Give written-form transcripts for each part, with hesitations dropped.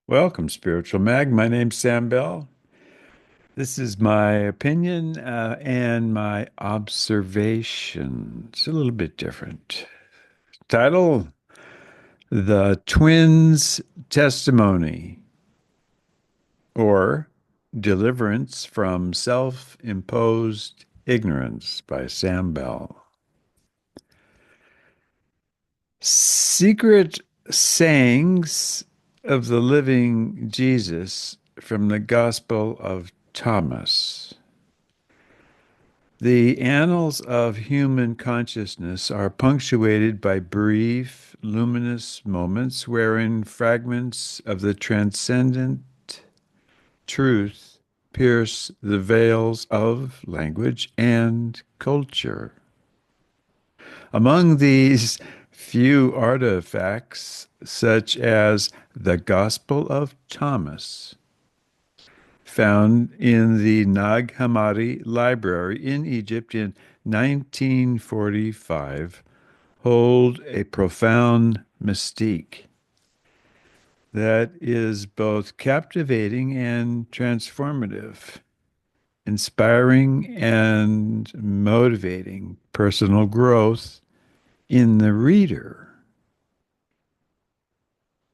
Welcome, Spiritual Mag. My name's Sam Bell. This is my opinion and my observation. It's a little bit different. Title: The Twins' Testimony, or Deliverance from Self-Imposed Ignorance by Sam Bell. Secret sayings of the living Jesus from the Gospel of Thomas. The annals of human consciousness are punctuated by brief, luminous moments wherein fragments of the transcendent truth pierce the veils of language and culture. Among these few artifacts, such as the Gospel of Thomas, found in the Nag Hammadi Library in Egypt in 1945, hold a profound mystique that is both captivating and transformative, inspiring and motivating personal growth in the reader.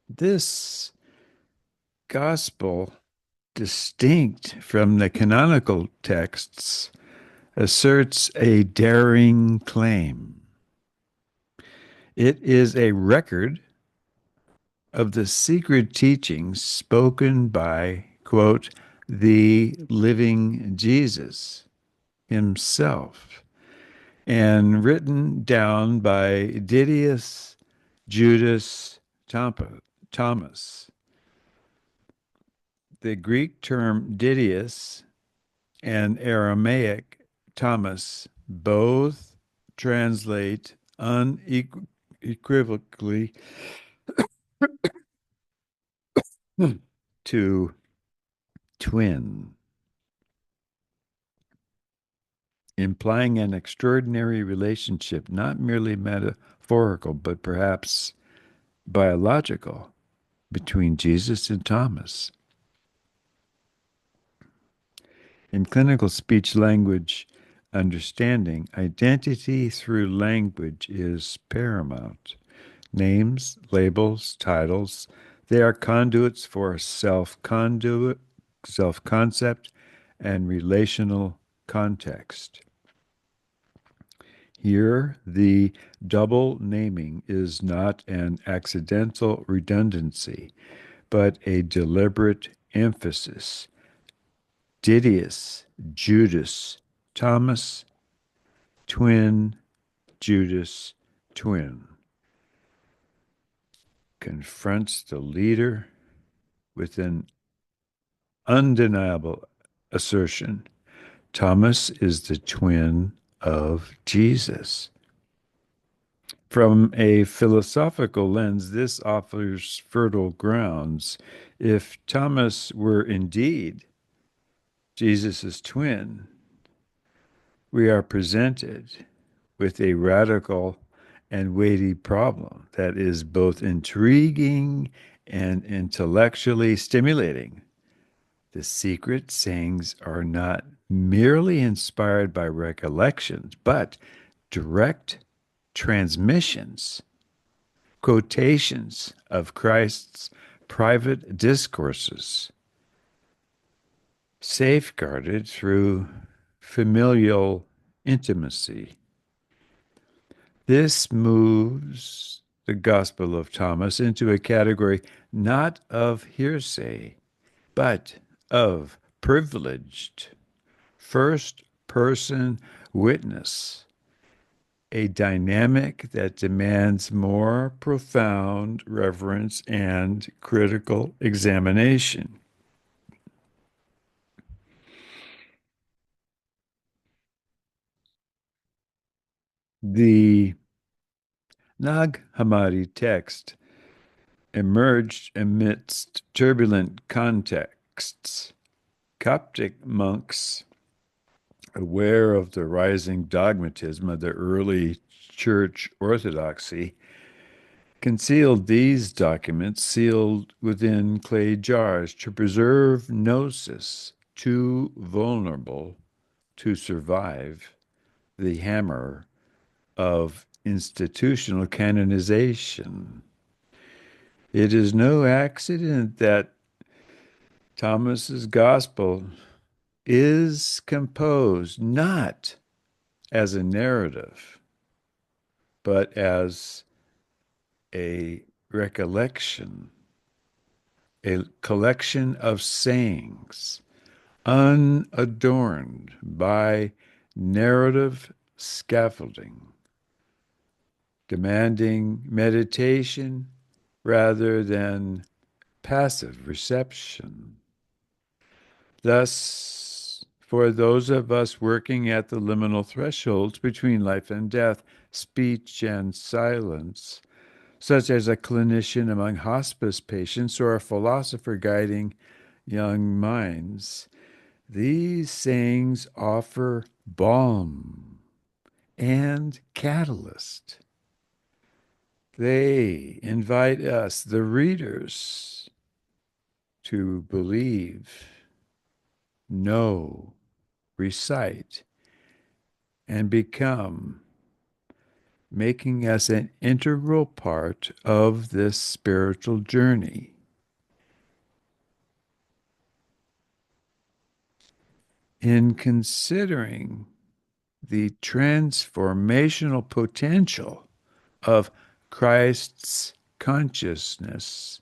This gospel, distinct from the canonical texts, asserts a daring claim. It is a record of the secret teachings spoken by, quote, the living Jesus himself, and written down by Didius Judas Thomas. The Greek term Didius and Aramaic Thomas both translate unequivocally to twin, implying an extraordinary relationship, not merely metaphorical, but perhaps biological, between Jesus and Thomas. In clinical speech language understanding, identity through language is paramount. Names, labels, titles, they are conduits for self-concept, and relational context. Here, the double naming is not an accidental redundancy, but a deliberate emphasis. Didius, Judas, Thomas, twin, Judas, twin, confronts the leader with an undeniable assertion. Thomas is the twin of Jesus. From a philosophical lens, this offers fertile grounds. If Thomas were indeed Jesus' twin, we are presented with a radical and weighty problem that is both intriguing and intellectually stimulating. The secret sayings are not merely inspired by recollections, but direct transmissions, quotations of Christ's private discourses, safeguarded through familial intimacy. This moves the Gospel of Thomas into a category not of hearsay, but of privileged first-person witness, a dynamic that demands more profound reverence and critical examination. The Nag Hammadi text emerged amidst turbulent contexts. Coptic monks, aware of the rising dogmatism of the early church orthodoxy, concealed these documents sealed within clay jars to preserve gnosis, too vulnerable to survive the hammer of institutional canonization. It is no accident that Thomas's gospel is composed not as a narrative, but as a recollection, a collection of sayings, unadorned by narrative scaffolding, demanding meditation rather than passive reception. Thus, for those of us working at the liminal thresholds between life and death, speech and silence, such as a clinician among hospice patients or a philosopher guiding young minds, these sayings offer balm and catalyst. They invite us, the readers, to believe, know, recite, and become, making us an integral part of this spiritual journey. In considering the transformational potential of Christ's consciousness,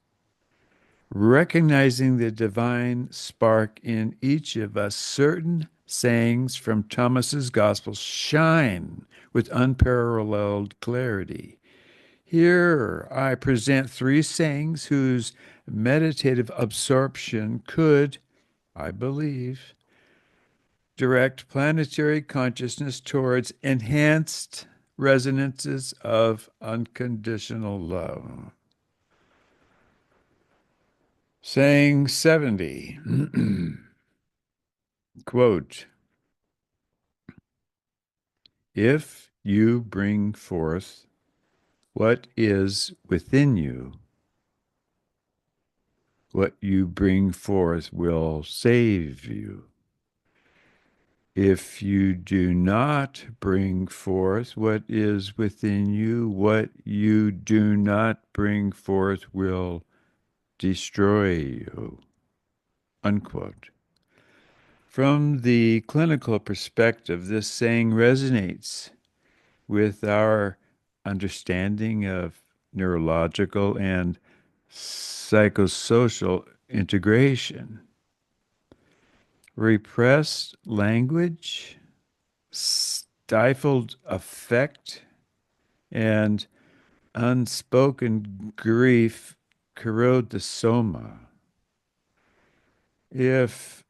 recognizing the divine spark in each of us, certain sayings from Thomas's Gospel shine with unparalleled clarity. Here I present three sayings whose meditative absorption could, I believe, direct planetary consciousness towards enhanced resonances of unconditional love. Saying 70, quote, if you bring forth what is within you, what you bring forth will save you. If you do not bring forth what is within you, what you do not bring forth will destroy you. Unquote. From the clinical perspective, this saying resonates with our understanding of neurological and psychosocial integration. Repressed language, stifled affect, and unspoken grief corrode the soma. If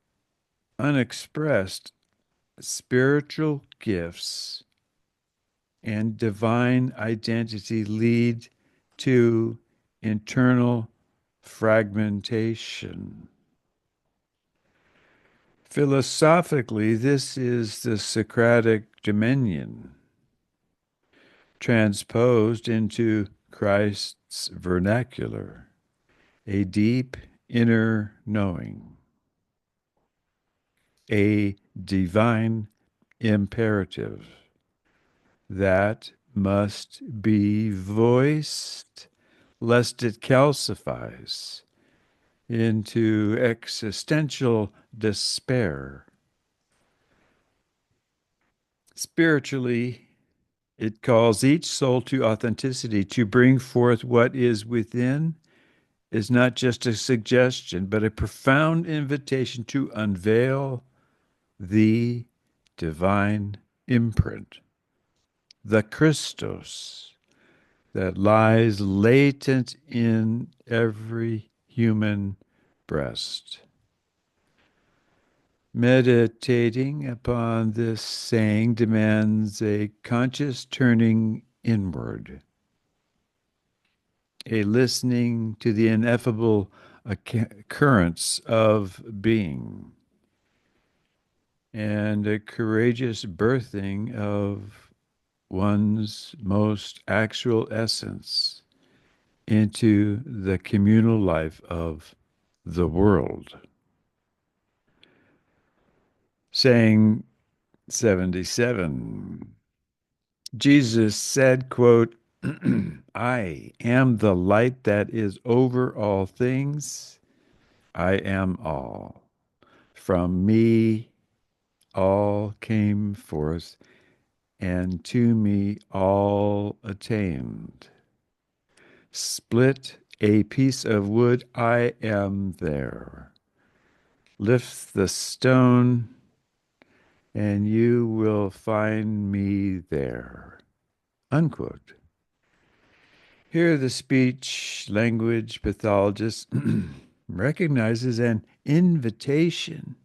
unexpressed, spiritual gifts and divine identity lead to internal fragmentation. Philosophically, this is the Socratic dominion, transposed into Christ's vernacular, a deep inner knowing, a divine imperative that must be voiced lest it calcifies into existential despair. Spiritually, it calls each soul to authenticity. To bring forth what is within is not just a suggestion, but a profound invitation to unveil the divine imprint, the Christos that lies latent in every human breast. Meditating upon this saying demands a conscious turning inward, a listening to the ineffable currents of being, and a courageous birthing of one's most actual essence into the communal life of the world. Saying 77, Jesus said, quote, I am the light that is over all things. I am all. From me all came forth, and to me all attained. Split a piece of wood, I am there. Lift the stone, and you will find me there. Unquote. Here, the speech language pathologist recognizes an invitation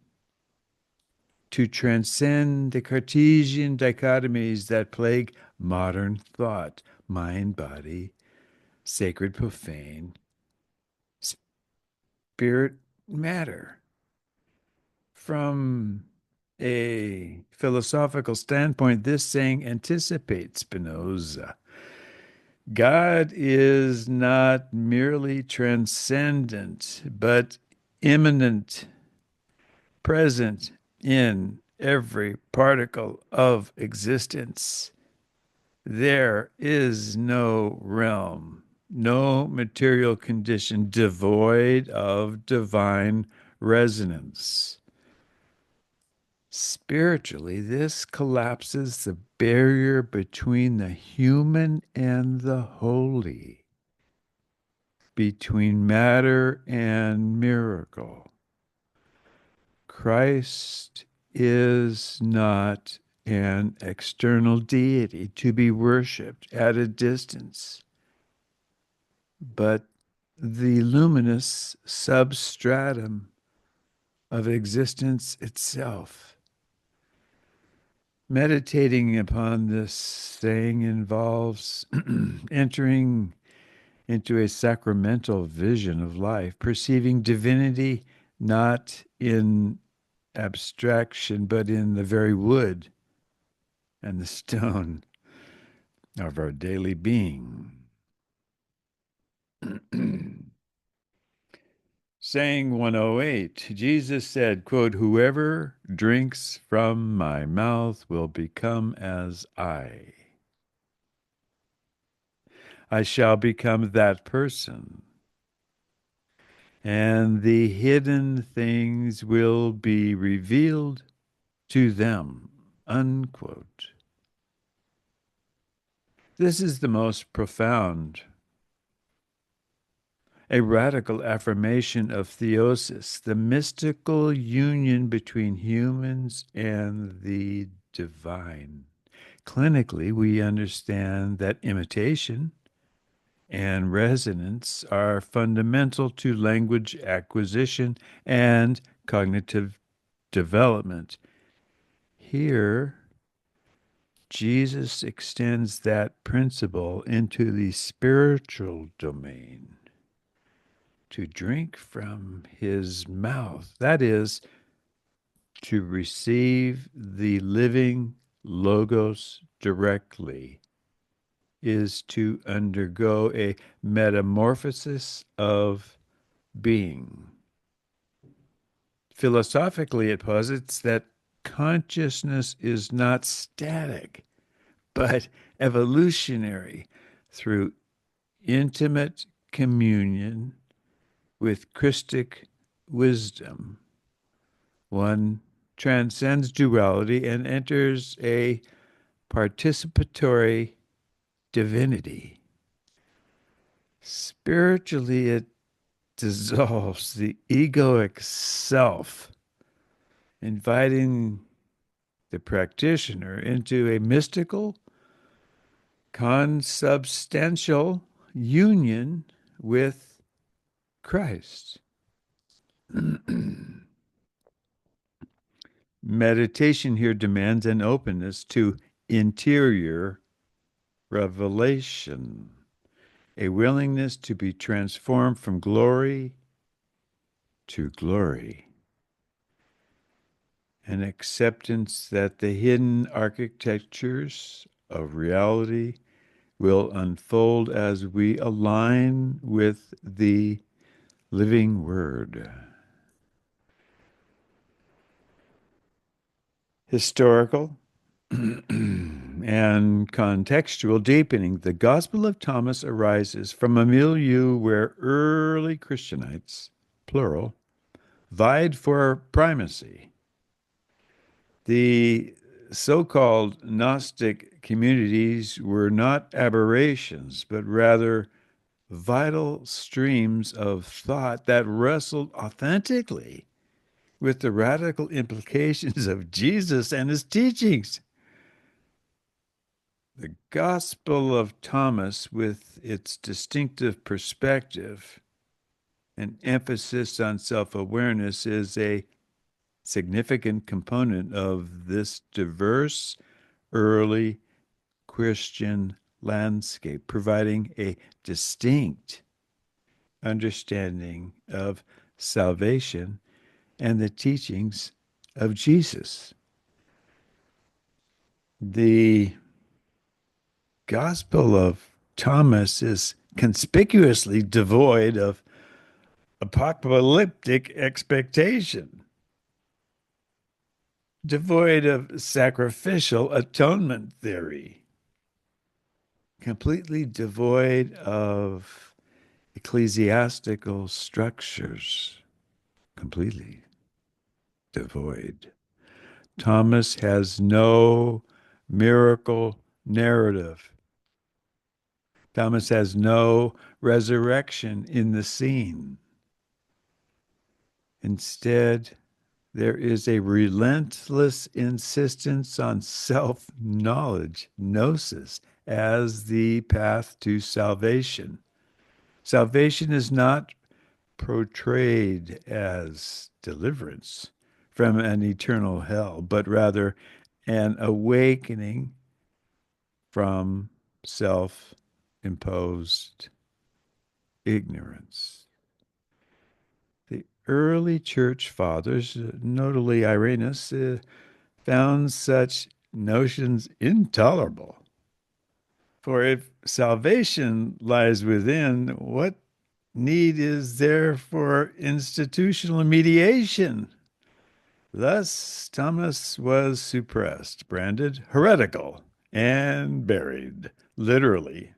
to transcend the Cartesian dichotomies that plague modern thought: mind, body, sacred, profane, spirit, matter. From a philosophical standpoint, this saying anticipates Spinoza. God is not merely transcendent, but immanent, present in every particle of existence. There is no realm, no material condition devoid of divine resonance. Spiritually, this collapses the barrier between the human and the holy, between matter and miracle. Christ is not an external deity to be worshipped at a distance, but the luminous substratum of existence itself. Meditating upon this saying involves entering into a sacramental vision of life, perceiving divinity not in abstraction, but in the very wood and the stone of our daily being. Saying 108, Jesus said, quote, whoever drinks from my mouth will become as I. I shall become that person, and the hidden things will be revealed to them, unquote. This is the most profound, a radical affirmation of theosis, the mystical union between humans and the divine. Clinically, we understand that imitation and resonance are fundamental to language acquisition and cognitive development. Here, Jesus extends that principle into the spiritual domain. To drink from his mouth, that is, to receive the living Logos directly, is to undergo a metamorphosis of being. Philosophically, it posits that consciousness is not static, but evolutionary through intimate communion with Christic wisdom. One transcends duality and enters a participatory divinity. Spiritually, it dissolves the egoic self, inviting the practitioner into a mystical, consubstantial union with Christ. Meditation here demands an openness to interior revelation, a willingness to be transformed from glory to glory, an acceptance that the hidden architectures of reality will unfold as we align with the living word. Historical and contextual deepening. The Gospel of Thomas arises from a milieu where early Christianites, plural, vied for primacy. The so-called Gnostic communities were not aberrations, but rather vital streams of thought that wrestled authentically with the radical implications of Jesus and his teachings. The Gospel of Thomas, with its distinctive perspective and emphasis on self-awareness, is a significant component of this diverse early Christian landscape, providing a distinct understanding of salvation and the teachings of Jesus. The Gospel of Thomas is conspicuously devoid of apocalyptic expectation, devoid of sacrificial atonement theory, completely devoid of ecclesiastical structures, completely devoid. Thomas has no miracle narrative. Thomas has no resurrection in the scene. Instead, there is a relentless insistence on self-knowledge, gnosis, as the path to salvation. Salvation is not portrayed as deliverance from an eternal hell, but rather an awakening from self-imposed ignorance. The early church fathers, notably Irenaeus, found such notions intolerable. For if salvation lies within, what need is there for institutional mediation? Thus, Thomas was suppressed, branded heretical, and buried, literally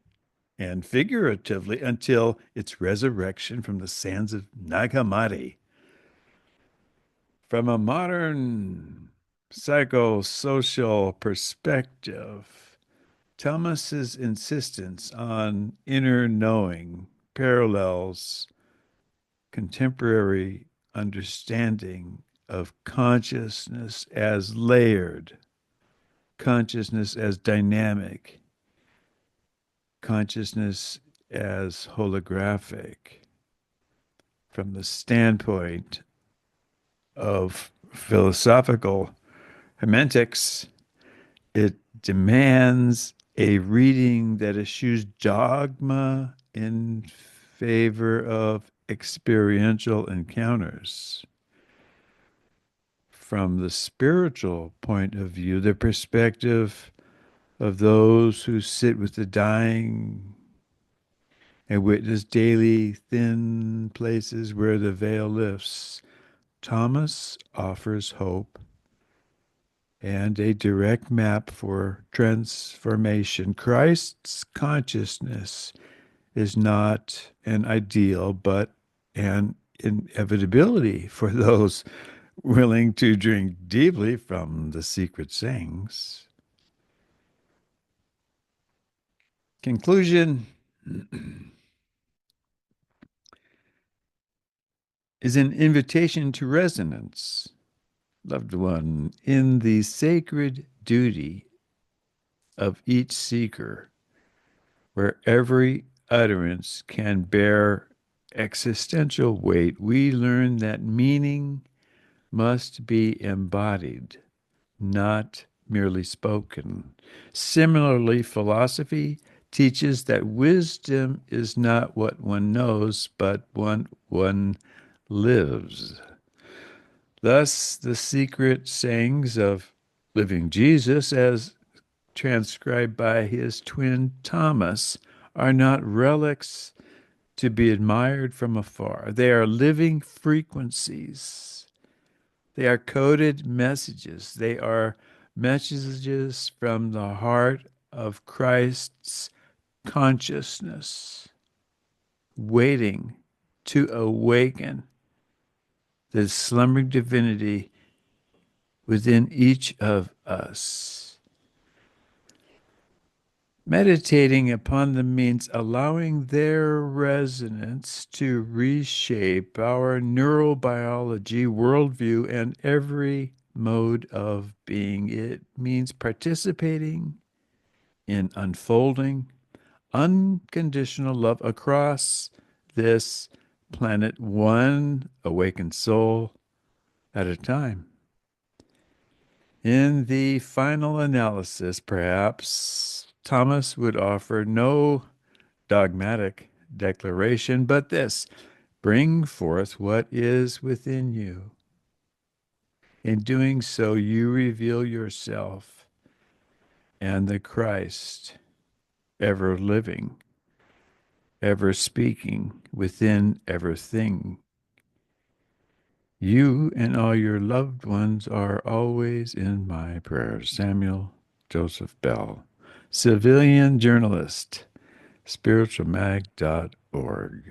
and figuratively, until its resurrection from the sands of Nag Hammadi. From a modern psychosocial perspective, Thomas's insistence on inner knowing parallels contemporary understanding of consciousness as layered, consciousness as dynamic, consciousness as holographic. From the standpoint of philosophical hermeneutics, it demands a reading that eschews dogma in favor of experiential encounters. From the spiritual point of view, the perspective of those who sit with the dying and witness daily thin places where the veil lifts, Thomas offers hope and a direct map for transformation. Christ's consciousness is not an ideal, but an inevitability for those willing to drink deeply from the secret sayings. Conclusion is an invitation to resonance. Loved one, in the sacred duty of each seeker, where every utterance can bear existential weight, we learn that meaning must be embodied, not merely spoken. Similarly, philosophy teaches that wisdom is not what one knows, but what one lives. Thus, the secret sayings of living Jesus, as transcribed by his twin Thomas, are not relics to be admired from afar. They are living frequencies. They are coded messages. They are messages from the heart of Christ's consciousness, waiting to awaken the slumbering divinity within each of us. Meditating upon them means allowing their resonance to reshape our neurobiology, worldview, and every mode of being. It means participating in unfolding unconditional love across this planet, one awakened soul at a time. In the final analysis, perhaps, Thomas would offer no dogmatic declaration, but this: bring forth what is within you. In doing so, you reveal yourself and the Christ ever living, ever speaking within everything. You and all your loved ones are always in my prayers. Samuel Joseph Bell, civilian journalist, spiritualmag.org.